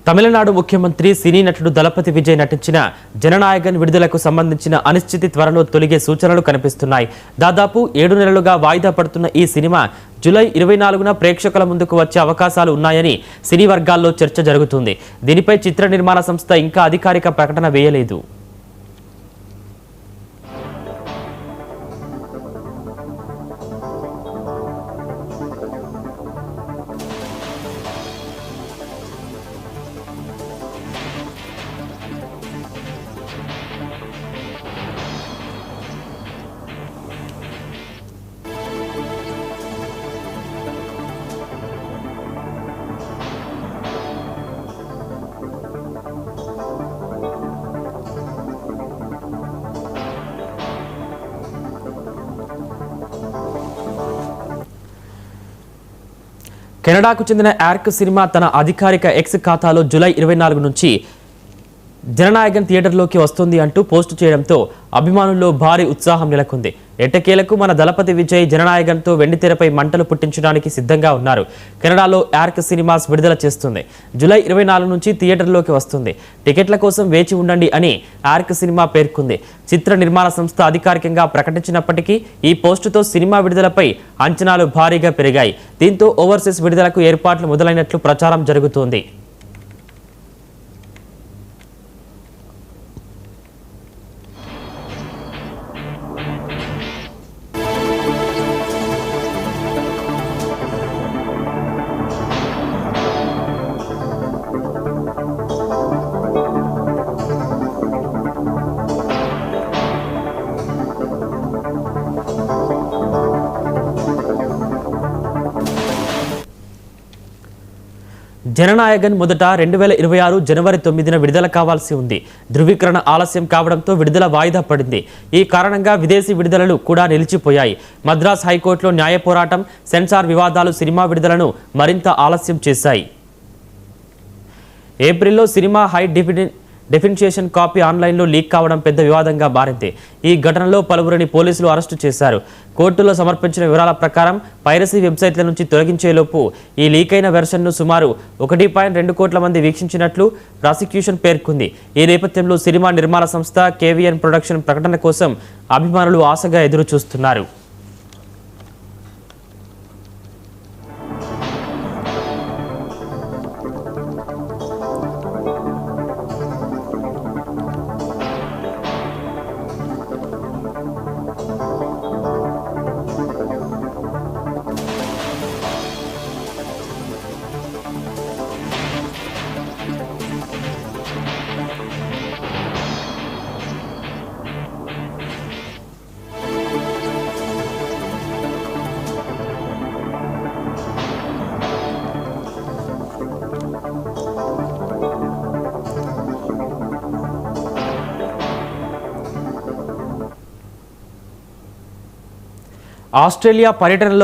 తమిళనాడు ముఖ్యమంత్రి సినీ నటుడు దళపతి విజయ్ నటించిన జననాయగన్ విడుదలకు సంబంధించిన అనిశ్చితి త్వరలో తొలగే సూచనలు కనిపిస్తున్నాయి. దాదాపు 7 నెలలుగా వాయిదా పడుతున్న ఈ సినిమా జూలై 24న ప్రేక్షకుల ముందుకు వచ్చే అవకాశాలు ఉన్నాయని సినీ వర్గాల్లో చర్చ జరుగుతుంది. దీనిపై చిత్ర నిర్మాణ సంస్థ ఇంకా అధికారిక ప్రకటన వేయలేదు. కెనడాకు చెందిన ఆర్క్ సినిమా తన అధికారిక ఎక్స్ ఖాతాలో జూలై 24 నుంచి జననాయగన్ థియేటర్లోకి వస్తుంది అంటూ పోస్టు చేయడంతో అభిమానుల్లో భారీ ఉత్సాహం నెలకొంది. ఎట్టకేలకు మన దళపతి విజయ్ జననాయగన్తో వెండితెరపై మంటలు పుట్టించడానికి సిద్ధంగా ఉన్నారు. కెనడాలో ఆర్క్ సినిమాస్ విడుదల చేస్తుంది. జూలై 24 నుంచి థియేటర్లోకి వస్తుంది. టికెట్ల కోసం వేచి ఉండండి అని ఆర్క్ సినిమా పేర్కొంది. చిత్ర నిర్మాణ సంస్థ అధికారికంగా ప్రకటించినప్పటికీ ఈ పోస్టుతో సినిమా విడుదలపై అంచనాలు భారీగా పెరిగాయి. దీంతో ఓవర్సీస్ విడుదలకు ఏర్పాట్లు మొదలైనట్లు ప్రచారం జరుగుతోంది. జననాయగన్ మొదట 2026 జనవరి 9న విడుదల కావాల్సి ఉంది. ధృవీకరణ ఆలస్యం కావడంతో విడుదల వాయిదా పడింది. ఈ కారణంగా విదేశీ విడుదలలు కూడా నిలిచిపోయాయి. మద్రాస్ హైకోర్టులో న్యాయ పోరాటం, సెన్సార్ వివాదాలు సినిమా విడుదలను మరింత ఆలస్యం చేశాయి. ఏప్రిల్లో సినిమా హై డెఫినిషన్ కాపీ ఆన్లైన్లో లీక్ కావడం పెద్ద వివాదంగా మారింది. ఈ ఘటనలో పలువురిని పోలీసులు అరెస్టు చేశారు. కోర్టులో సమర్పించిన వివరాల ప్రకారం పైరసీ వెబ్సైట్ల నుంచి తొలగించేలోపు ఈ లీక్ అయిన వెర్షన్ను సుమారు 1.2 కోట్ల మంది వీక్షించినట్లు ప్రాసిక్యూషన్ పేర్కొంది. ఈ నేపథ్యంలో సినిమా నిర్మాణ సంస్థ KVN ప్రొడక్షన్ ప్రకటన కోసం అభిమానులు ఆశగా ఎదురు చూస్తున్నారు. ఆస్ట్రేలియా పర్యటనలో